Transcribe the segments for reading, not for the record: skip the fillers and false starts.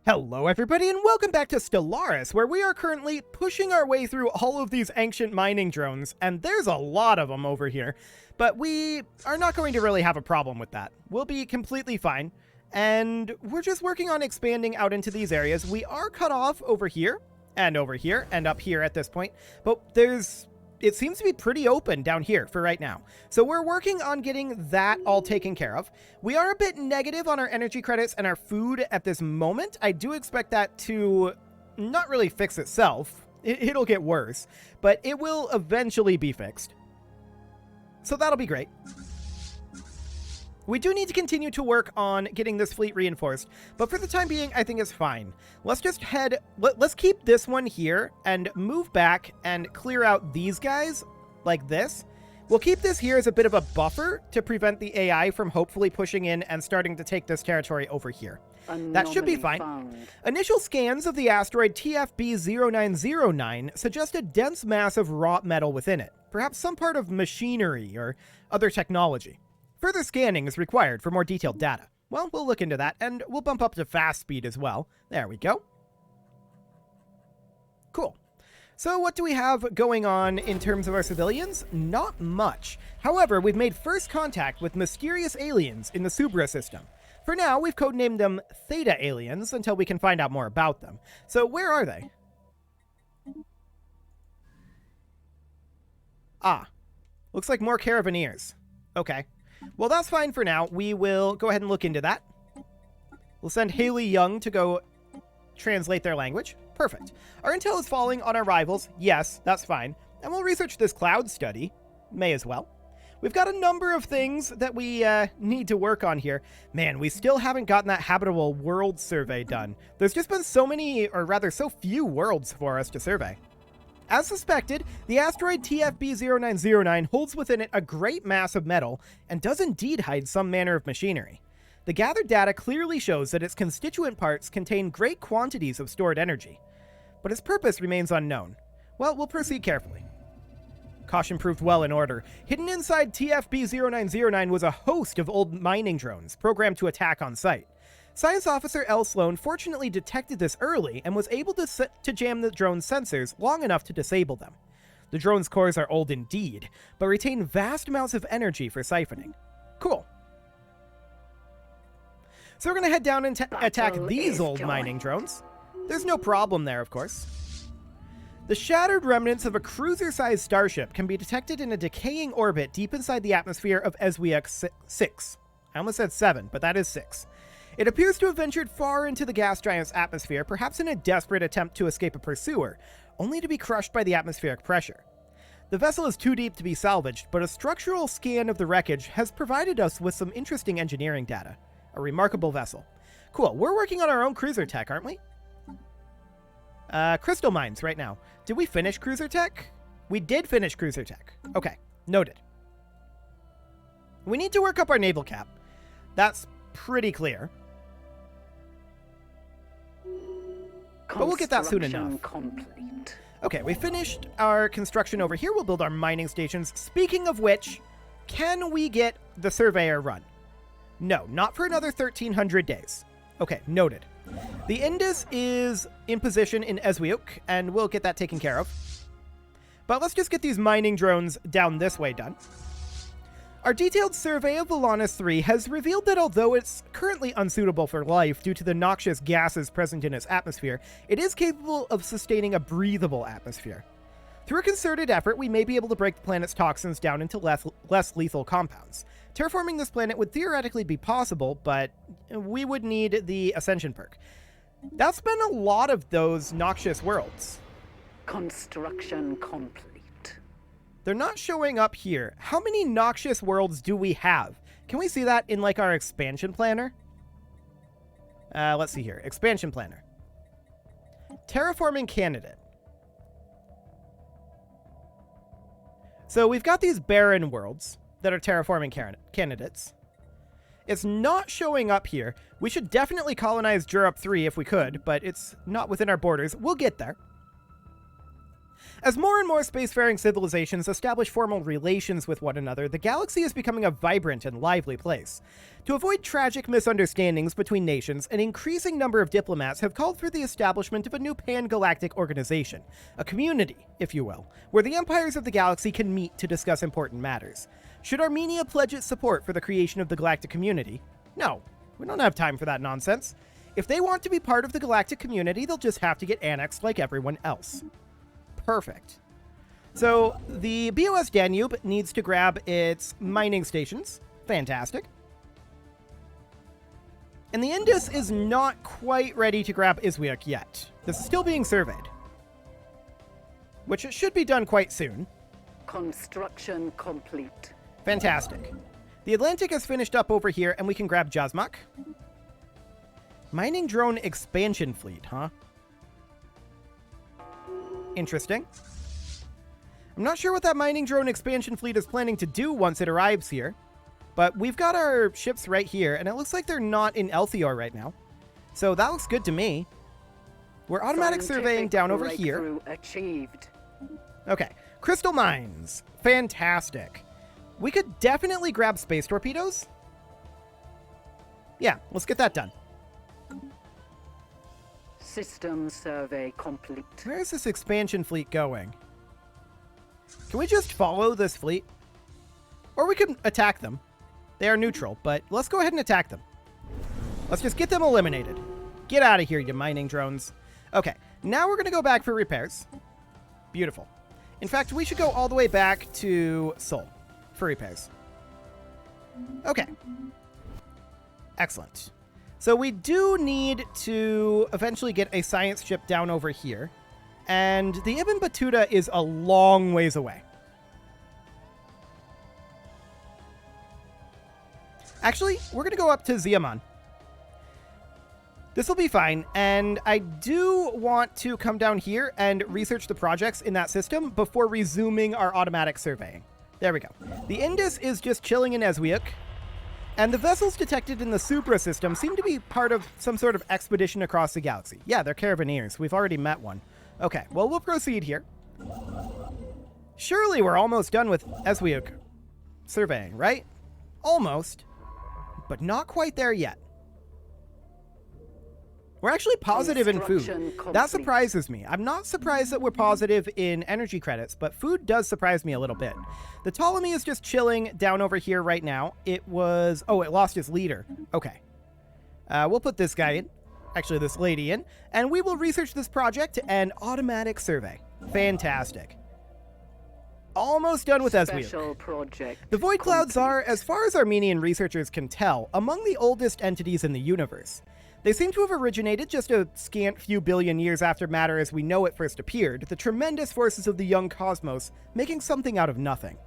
Hello everybody and welcome back to Stellaris, where we are currently pushing our way through all of these ancient mining drones, and there's a lot of them over here, but we are not going to really have a problem with that. We'll be completely fine, and we're just working on expanding out into these areas. We are cut off over here, and up here at this point, but it seems to be pretty open down here for right now. So we're working on getting that all taken care of. We are a bit negative on our energy credits and our food at this moment. I do expect that to not really fix itself. It'll get worse, but it will eventually be fixed. So that'll be great. We do need to continue to work on getting this fleet reinforced, but for the time being, I think it's fine. Let's just let's keep this one here and move back and clear out these guys like this. We'll keep this here as a bit of a buffer to prevent the AI from hopefully pushing in and starting to take this territory over here. That should be fine. Initial scans of the asteroid TFB-0909 suggest a dense mass of wrought metal within it, perhaps some part of machinery or other technology. Further scanning is required for more detailed data. Well, we'll look into that, and we'll bump up to fast speed as well. There we go. Cool. So what do we have going on in terms of our civilians? Not much. However, we've made first contact with mysterious aliens in the Subra system. For now, we've codenamed them Theta aliens until we can find out more about them. So where are they? Ah, looks like more Caravaneers. Okay. Well, that's fine for now. We will go ahead and look into that. We'll send Haley Young to go translate their language. Perfect. Our intel is falling on our rivals. Yes, that's fine. And we'll research this cloud study. May as well. We've got a number of things that we need to work on here. Man, we still haven't gotten that habitable world survey done. There's just been so many, or rather so few worlds for us to survey. As suspected, the asteroid TFB-0909 holds within it a great mass of metal and does indeed hide some manner of machinery. The gathered data clearly shows that its constituent parts contain great quantities of stored energy, but its purpose remains unknown. Well, we'll proceed carefully. Caution proved well in order. Hidden inside TFB-0909 was a host of old mining drones programmed to attack on site. Science Officer L. Sloan fortunately detected this early and was able to jam the drone's sensors long enough to disable them. The drone's cores are old indeed, but retain vast amounts of energy for siphoning. Cool. So we're going to head down and attack these old mining drones. There's no problem there, of course. The shattered remnants of a cruiser-sized starship can be detected in a decaying orbit deep inside the atmosphere of EUIV 6. I almost said 7, but that is 6. It appears to have ventured far into the gas giant's atmosphere, perhaps in a desperate attempt to escape a pursuer, only to be crushed by the atmospheric pressure. The vessel is too deep to be salvaged, but a structural scan of the wreckage has provided us with some interesting engineering data. A remarkable vessel. Cool, we're working on our own cruiser tech, aren't we? Crystal mines right now. Did we finish cruiser tech? We did finish cruiser tech. Okay, noted. We need to work up our naval cap. That's pretty clear. But we'll get that soon enough. Complete. Okay, we finished our construction over here. We'll build our mining stations. Speaking of which, can we get the surveyor run? No, not for another 1,300 days. Okay, noted. The Indus is in position in EUIV, and we'll get that taken care of. But let's just get these mining drones down this way done. Our detailed survey of Volanus 3 has revealed that although it's currently unsuitable for life due to the noxious gases present in its atmosphere, it is capable of sustaining a breathable atmosphere. Through a concerted effort, we may be able to break the planet's toxins down into less lethal compounds. Terraforming this planet would theoretically be possible, but we would need the Ascension perk. That's been a lot of those noxious worlds. Construction complete. They're not showing up here. How many noxious worlds do we have? Can we see that in, like, our expansion planner? Let's see here. Expansion planner. Terraforming candidate. So we've got these barren worlds that are terraforming candidates. It's not showing up here. We should definitely colonize Jurup 3 if we could, but it's not within our borders. We'll get there. As more and more spacefaring civilizations establish formal relations with one another, the galaxy is becoming a vibrant and lively place. To avoid tragic misunderstandings between nations, an increasing number of diplomats have called for the establishment of a new pan-galactic organization, a community, if you will, where the empires of the galaxy can meet to discuss important matters. Should Armenia pledge its support for the creation of the galactic community? No, we don't have time for that nonsense. If they want to be part of the galactic community, they'll just have to get annexed like everyone else. Perfect. So the BOS Danube needs to grab its mining stations. Fantastic. And the Indus is not quite ready to grab EUIV yet. This is still being surveyed, which it should be done quite soon. Construction complete. Fantastic. The Atlantic has finished up over here, and we can grab Jazmak. Mining drone expansion fleet, huh? Interesting. I'm not sure what that mining drone expansion fleet is planning to do once it arrives here, but we've got our ships right here, and it looks like they're not in Elthior right now. So that looks good to me. We're automatic surveying down over here. Achieved. Okay, crystal mines. Fantastic. We could definitely grab space torpedoes. Yeah, let's get that done. System survey complete. Where is this expansion fleet going? Can we just follow this fleet? Or we could attack them. They are neutral, but let's go ahead and attack them. Let's just get them eliminated. Get out of here, you mining drones. Okay, now we're going to go back for repairs. Beautiful. In fact, we should go all the way back to Seoul for repairs. Okay. Excellent. So we do need to eventually get a science ship down over here. And the Ibn Battuta is a long ways away. Actually, we're going to go up to Ziaman. This will be fine, and I do want to come down here and research the projects in that system before resuming our automatic surveying. There we go. The Indus is just chilling in EUIV, and the vessels detected in the Supra system seem to be part of some sort of expedition across the galaxy. Yeah, they're caravaneers. We've already met one. Okay, well, we'll proceed here. Surely we're almost done with EUIV surveying, right? Almost, but not quite there yet. We're actually positive in food. That surprises me. I'm not surprised that we're positive in energy credits, but food does surprise me a little bit. The Ptolemy is just chilling down over here right now. It was... Oh, it lost its leader. Okay. We'll put this guy in. Actually, this lady in. And we will research this project and automatic survey. Fantastic. Almost done with EUIV. The Void Clouds are, as far as Armenian researchers can tell, among the oldest entities in the universe. They seem to have originated just a scant few billion years after matter as we know it first appeared, the tremendous forces of the young cosmos making something out of nothing.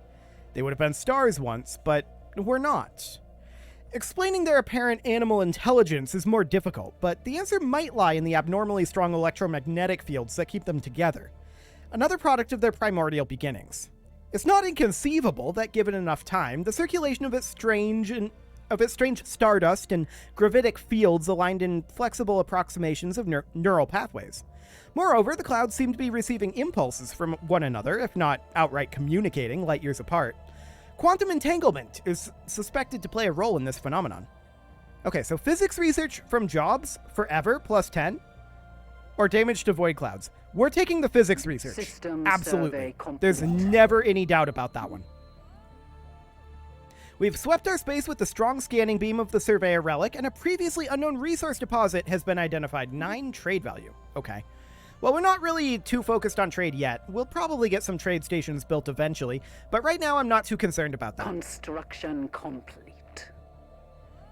They would have been stars once, but were not. Explaining their apparent animal intelligence is more difficult, but the answer might lie in the abnormally strong electromagnetic fields that keep them together, another product of their primordial beginnings. It's not inconceivable that, given enough time, the circulation of its strange stardust and gravitic fields aligned in flexible approximations of neural pathways. Moreover, the clouds seem to be receiving impulses from one another, if not outright communicating light years apart. Quantum entanglement is suspected to play a role in this phenomenon. Okay, so physics research from jobs, forever, plus 10, or damage to void clouds. We're taking the physics research. System Absolutely. survey There's never any doubt about that one. We've swept our space with the strong scanning beam of the Surveyor Relic, and a previously unknown resource deposit has been identified. 9 trade value. Okay. Well, we're not really too focused on trade yet. We'll probably get some trade stations built eventually, but right now I'm not too concerned about that. Construction complete.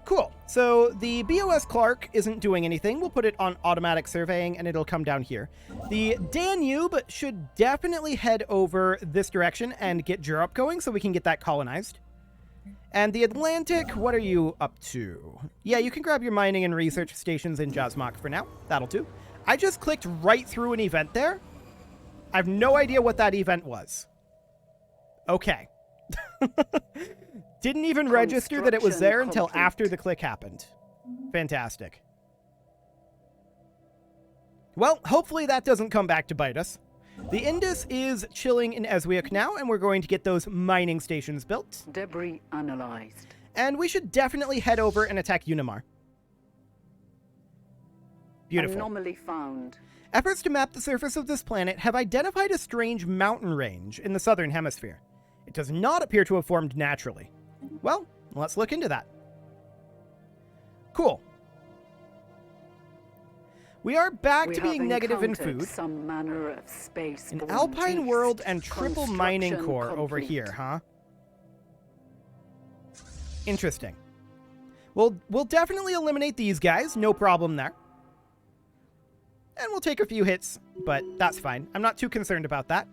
Cool. So the BOS Clark isn't doing anything. We'll put it on automatic surveying, and it'll come down here. The Danube should definitely head over this direction and get Europe going so we can get that colonized. And the Atlantic, what are you up to? Yeah, you can grab your mining and research stations in Jazmak for now. That'll do. I just clicked right through an event there. I have no idea what that event was. Okay. Didn't even register that it was there until after the click happened. Fantastic. Well, hopefully that doesn't come back to bite us. The Indus is chilling in Eswiak now, and we're going to get those mining stations built. Debris analyzed. And we should definitely head over and attack Unimar. Beautiful. Anomaly found. Efforts to map the surface of this planet have identified a strange mountain range in the southern hemisphere. It does not appear to have formed naturally. Well, let's look into that. Cool. We are back to being negative in food. Some manner of space. An alpine world and triple mining core over here, huh? Interesting. We'll definitely eliminate these guys, no problem there. And we'll take a few hits, but that's fine. I'm not too concerned about that.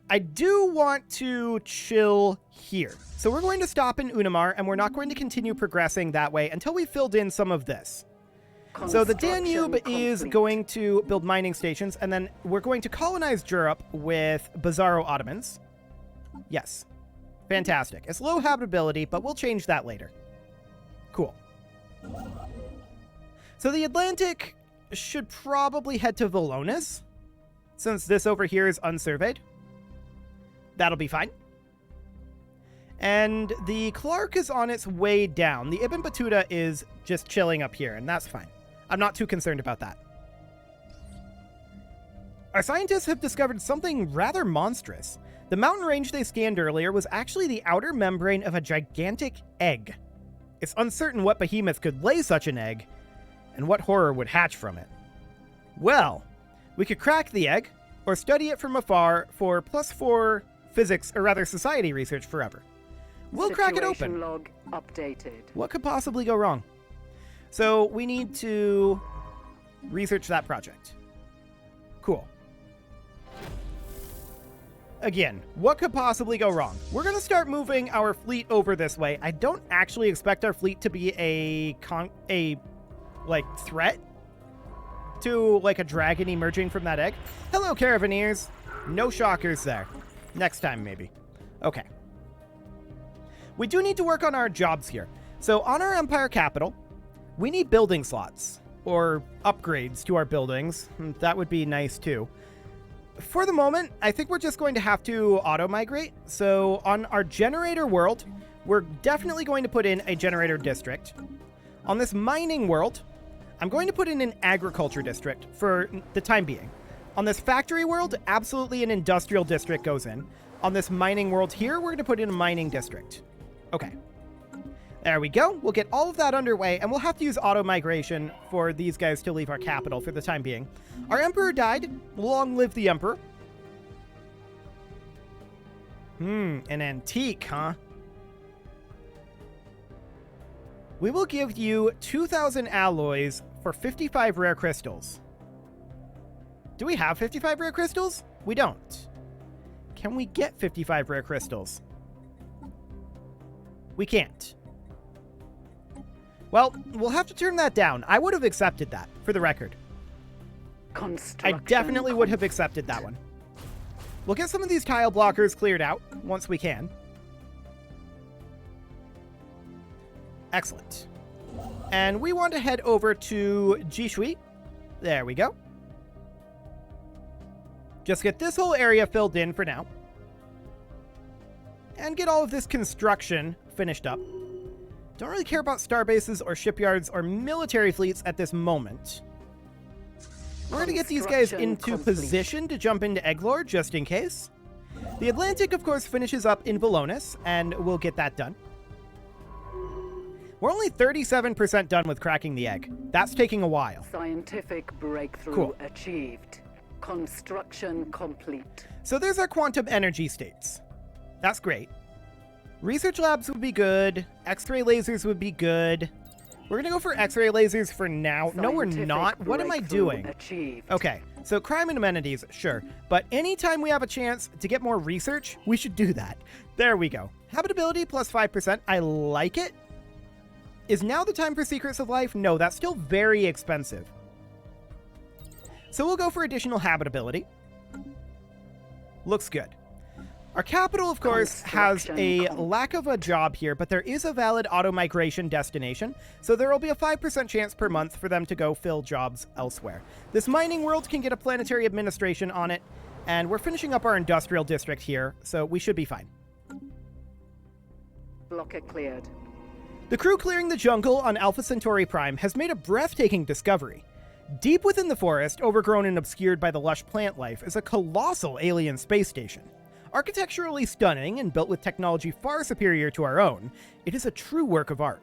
I do want to chill here. So we're going to stop in Unimar, and we're not going to continue progressing that way until we filled in some of this. So the Danube is going to build mining stations, and then we're going to colonize Europe with Bizzaro-Ottomans. Yes. Fantastic. It's low habitability, but we'll change that later. Cool. So the Atlantic should probably head to Volonis, since this over here is unsurveyed. That'll be fine. And the Clark is on its way down. The Ibn Battuta is just chilling up here, and that's fine. I'm not too concerned about that. Our scientists have discovered something rather monstrous. The mountain range they scanned earlier was actually the outer membrane of a gigantic egg. It's uncertain what behemoth could lay such an egg, and what horror would hatch from it. Well, we could crack the egg, or study it from afar for +4 physics, or rather society research forever. We'll crack it open. Log updated. What could possibly go wrong? So we need to research that project. Cool. Again, what could possibly go wrong? We're going to start moving our fleet over this way. I don't actually expect our fleet to be a threat to like a dragon emerging from that egg. Hello, Caravanneers. No shockers there. Next time, maybe. Okay. We do need to work on our jobs here. So on our Empire capital, we need building slots or upgrades to our buildings. That would be nice too. For the moment, I think we're just going to have to auto-migrate. So on our generator world, we're definitely going to put in a generator district. On this mining world, I'm going to put in an agriculture district for the time being. On this factory world, absolutely an industrial district goes in. On this mining world here, we're going to put in a mining district. Okay. There we go. We'll get all of that underway, and we'll have to use auto-migration for these guys to leave our capital for the time being. Our Emperor died. Long live the Emperor. An antique, huh? We will give you 2,000 alloys for 55 rare crystals. Do we have 55 rare crystals? We don't. Can we get 55 rare crystals? We can't. Well, we'll have to turn that down. I would have accepted that, for the record. I definitely would have accepted that one. We'll get some of these tile blockers cleared out once we can. Excellent. And we want to head over to Jishui. There we go. Just get this whole area filled in for now. And get all of this construction finished up. Don't really care about starbases or shipyards or military fleets at this moment. We're going to get these guys into position to jump into Eglor, just in case. The Atlantic, of course, finishes up in Volonis, and we'll get that done. We're only 37% done with cracking the egg. That's taking a while. Scientific breakthrough achieved. Construction complete. So there's our quantum energy states. That's great. Research labs would be good. X-ray lasers would be good. We're going to go for X-ray lasers for now. No, we're not. What am I doing? Achieved. Okay, so crime and amenities, sure. But anytime we have a chance to get more research, we should do that. There we go. Habitability plus 5%. I like it. Is now the time for Secrets of Life? No, that's still very expensive. So we'll go for additional habitability. Looks good. Our capital, of course, has a lack of a job here, but there is a valid auto-migration destination, so there will be a 5% chance per month for them to go fill jobs elsewhere. This mining world can get a planetary administration on it, And we're finishing up our industrial district here, so we should be fine. Blocker cleared. The crew clearing the jungle on Alpha Centauri Prime has made a breathtaking discovery. Deep within the forest, overgrown and obscured by the lush plant life, is a colossal alien space station. Architecturally stunning and built with technology far superior to our own, it is a true work of art.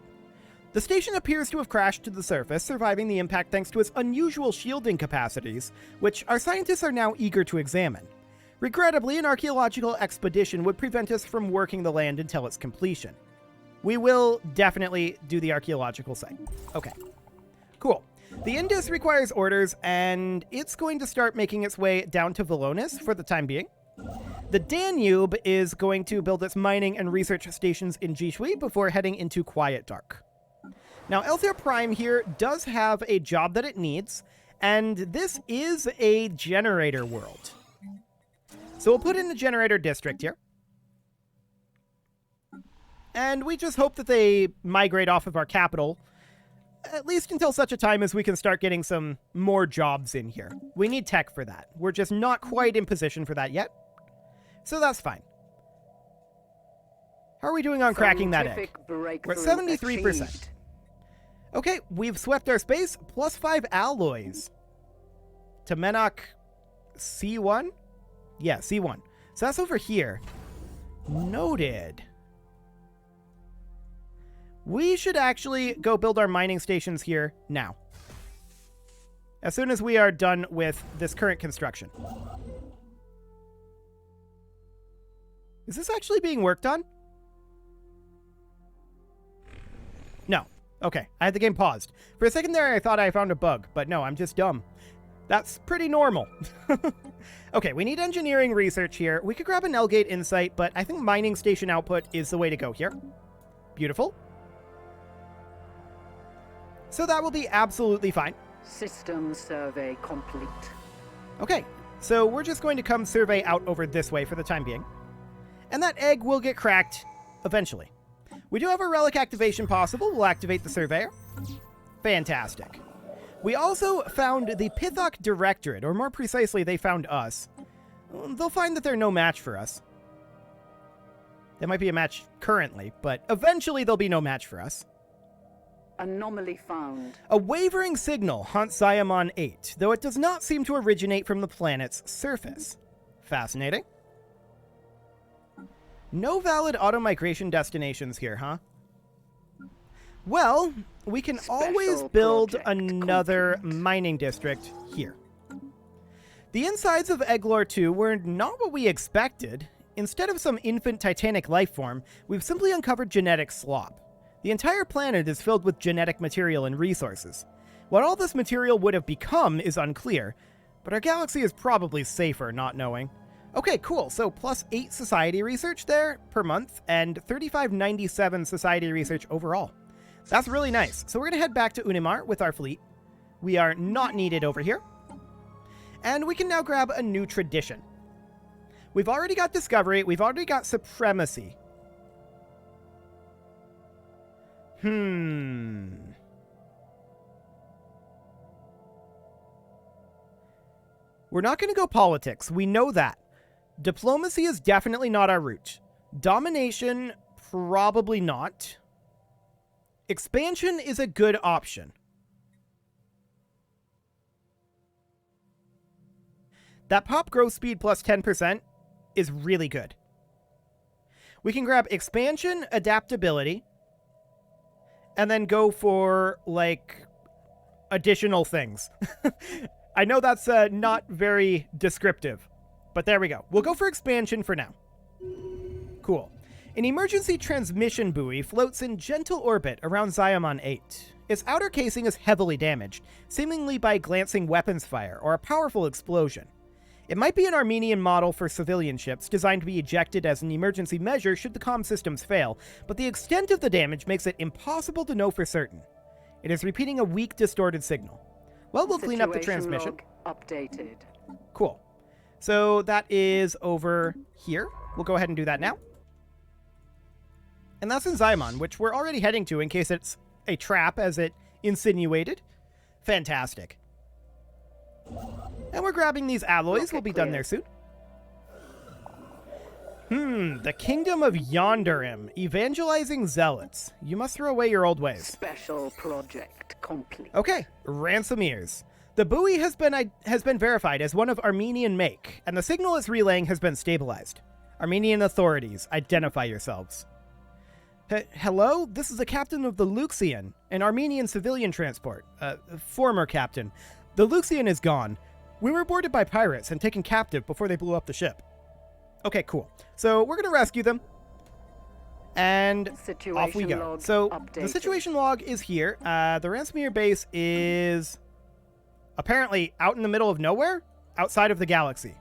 The station appears to have crashed to the surface, surviving the impact thanks to its unusual shielding capacities, which our scientists are now eager to examine. Regrettably, an archaeological expedition would prevent us from working the land until its completion. We will definitely do the archaeological site. Okay. Cool. The Indus requires orders, and it's going to start making its way down to Valonis for the time being. The Danube is going to build its mining and research stations in Jishui before heading into Quiet Dark. Now, Elthir Prime here does have a job that it needs, and this is a generator world. So we'll put in the generator district here. And we just hope that they migrate off of our capital, at least until such a time as we can start getting some more jobs in here. We need tech for that. We're just not quite in position for that yet. So that's fine. How are we doing on cracking that egg? We're at 73%. Okay, we've swept our space, +5 alloys. To Menok C1? Yeah, C1. So that's over here. Noted. We should actually go build our mining stations here now. As soon as we are done with this current construction. Is this actually being worked on? No. Okay, I had the game paused. For a second there, I thought I found a bug, but no, I'm just dumb. That's pretty normal. Okay, we need engineering research here. We could grab an Elgate Insight, but I think mining station output is the way to go here. Beautiful. So that will be absolutely fine. System survey complete. Okay, so we're just going to come survey out over this way for the time being. And that egg will get cracked eventually. We do have a relic activation possible. We'll activate the surveyor. Fantastic. We also found the Pithok Directorate, or more precisely, they found us. They'll find that they're no match for us. They might be a match currently, but eventually they'll be no match for us. Anomaly found. A wavering signal haunts Ziamon 8, though it does not seem to originate from the planet's surface. Fascinating. No valid auto-migration destinations here, huh? Well, we can always build another mining district here. The insides of Eglor 2 were not what we expected. Instead of some infant titanic life form, we've simply uncovered genetic slop. The entire planet is filled with genetic material and resources. What all this material would have become is unclear, but our galaxy is probably safer not knowing. Okay, cool. So +8 society research there per month, and 3597 society research overall. That's really nice. So we're going to head back to Unimar with our fleet. We are not needed over here. And we can now grab a new tradition. We've already got Discovery. We've already got Supremacy. We're not going to go politics. We know that. Diplomacy is definitely not our route. Domination, probably not. Expansion is a good option. That pop growth speed plus 10% is really good. We can grab expansion, adaptability, and then go for, like, additional things. I know that's not very descriptive, but there we go. We'll go for expansion for now. Cool. An emergency transmission buoy floats in gentle orbit around Ziamon 8. Its outer casing is heavily damaged, seemingly by glancing weapons fire or a powerful explosion. It might be an Armenian model for civilian ships designed to be ejected as an emergency measure should the comm systems fail, but the extent of the damage makes it impossible to know for certain. It is repeating a weak, distorted signal. Well, we'll clean up the transmission. Log updated. Cool. So that is over here. We'll go ahead and do that now. And that's in Ziamon, which we're already heading to in case it's a trap, as it insinuated. Fantastic. And we're grabbing these alloys. We'll be done there soon. The Kingdom of Yonderim, evangelizing zealots. You must throw away your old ways. Special project complete. Okay, ransomeers. The buoy has been verified as one of Armenian make, and the signal it's relaying has been stabilized. Armenian authorities, identify yourselves. Hello? This is the captain of the Luxian, an Armenian civilian transport. Former captain. The Luxian is gone. We were boarded by pirates and taken captive before they blew up the ship. Okay, cool. So we're going to rescue them. And off we go. So the situation log is here. The ransomeer base is apparently out in the middle of nowhere, outside of the galaxy.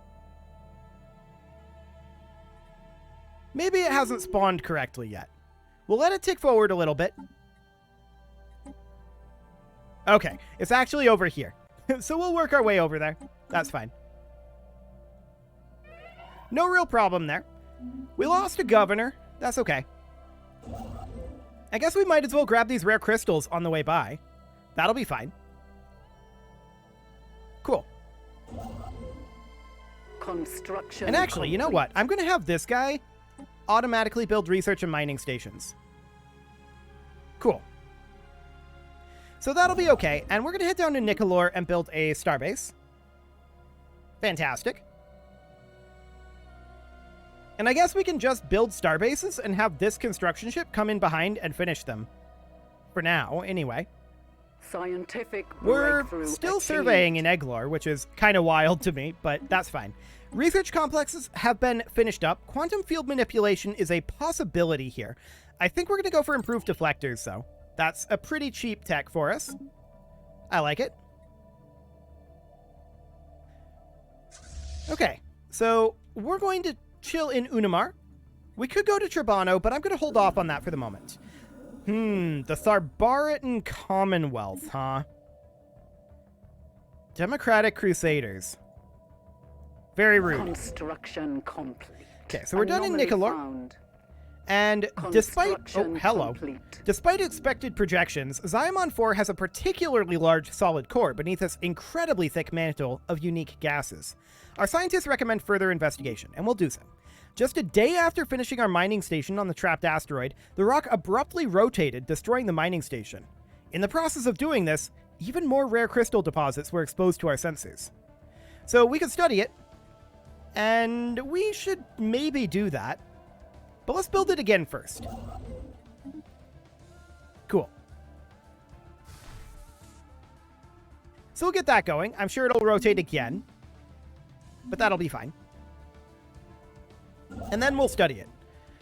Maybe it hasn't spawned correctly yet. We'll let it tick forward a little bit. Okay, it's actually over here. So we'll work our way over there. That's fine. No real problem there. We lost a governor. That's okay. I guess we might as well grab these rare crystals on the way by. That'll be fine. Cool. Construction. And actually, you know what? I'm going to have this guy automatically build research and mining stations. Cool. So that'll be okay. And we're going to head down to Nicolor and build a starbase. Fantastic. And I guess we can just build starbases and have this construction ship come in behind and finish them. For now, anyway. Scientific We're breakthrough still achieved. surveying in Eglor, which is kind of wild to me, but that's fine. Research complexes have been finished up. Quantum field manipulation is a possibility here. I think we're going to go for improved deflectors, though. That's a pretty cheap tech for us. I like it. Okay, so we're going to chill in Unamar. We could go to Tribano, but I'm going to hold off on that for the moment. The Tharbaritan Commonwealth, huh? Democratic Crusaders. Very rude. Construction complete. Okay, so we're done in Anomaly Nicolor. found. And despite... Construction Oh, hello. complete. Despite expected projections, Xiamon 4 has a particularly large solid core beneath its incredibly thick mantle of unique gases. Our scientists recommend further investigation, and we'll do so. Just a day after finishing our mining station on the trapped asteroid, the rock abruptly rotated, destroying the mining station. In the process of doing this, even more rare crystal deposits were exposed to our sensors. So we could study it, and we should maybe do that. But let's build it again first. Cool. So we'll get that going. I'm sure it'll rotate again, but that'll be fine. And then we'll study it.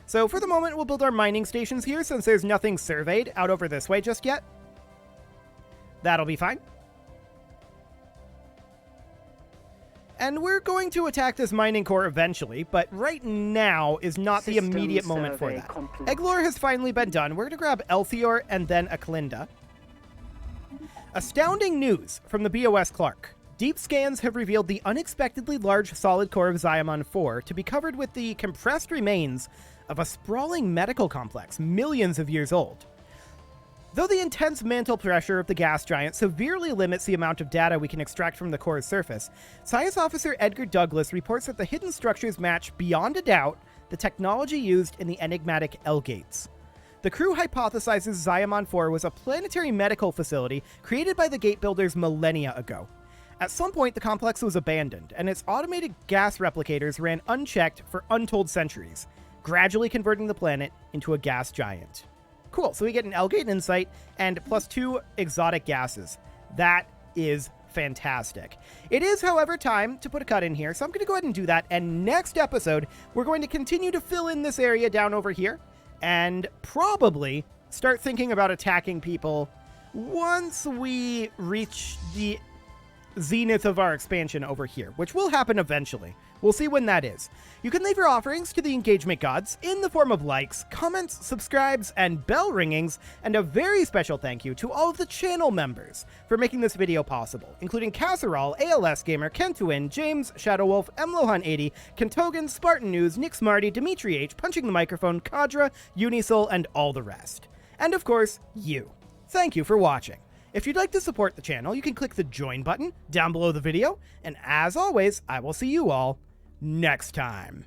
So for the moment, we'll build our mining stations here since there's nothing surveyed out over this way just yet. That'll be fine. And we're going to attack this mining core eventually, but right now is not the immediate moment for that. Eglor has finally been done. We're going to grab Elthior and then Aklinda. Astounding news from the BOS Clark. Deep scans have revealed the unexpectedly large solid core of Xiamon 4 to be covered with the compressed remains of a sprawling medical complex millions of years old. Though the intense mantle pressure of the gas giant severely limits the amount of data we can extract from the core's surface, Science Officer Edgar Douglas reports that the hidden structures match, beyond a doubt, the technology used in the enigmatic L-Gates. The crew hypothesizes Xiamon 4 was a planetary medical facility created by the gate builders millennia ago. At some point, the complex was abandoned, and its automated gas replicators ran unchecked for untold centuries, gradually converting the planet into a gas giant. Cool, so we get an L-Gate insight and +2 exotic gases. That is fantastic. It is, however, time to put a cut in here, so I'm going to go ahead and do that, and next episode, we're going to continue to fill in this area down over here, and probably start thinking about attacking people once we reach the zenith of our expansion over here, which will happen eventually. We'll see when that is. You can leave your offerings to the engagement gods in the form of likes, comments, subscribes, and bell ringings, and a very special thank you to all of the channel members for making this video possible, including Casserole, ALS Gamer, Kentuin, James, Shadowwolf, Mlohan80, Kentogan, Spartan News, Nick Smarty, Dimitri H, Punching the Microphone, Kadra, Unisol, and all the rest. And of course, you. Thank you for watching. If you'd like to support the channel, you can click the join button down below the video, and as always, I will see you all next time.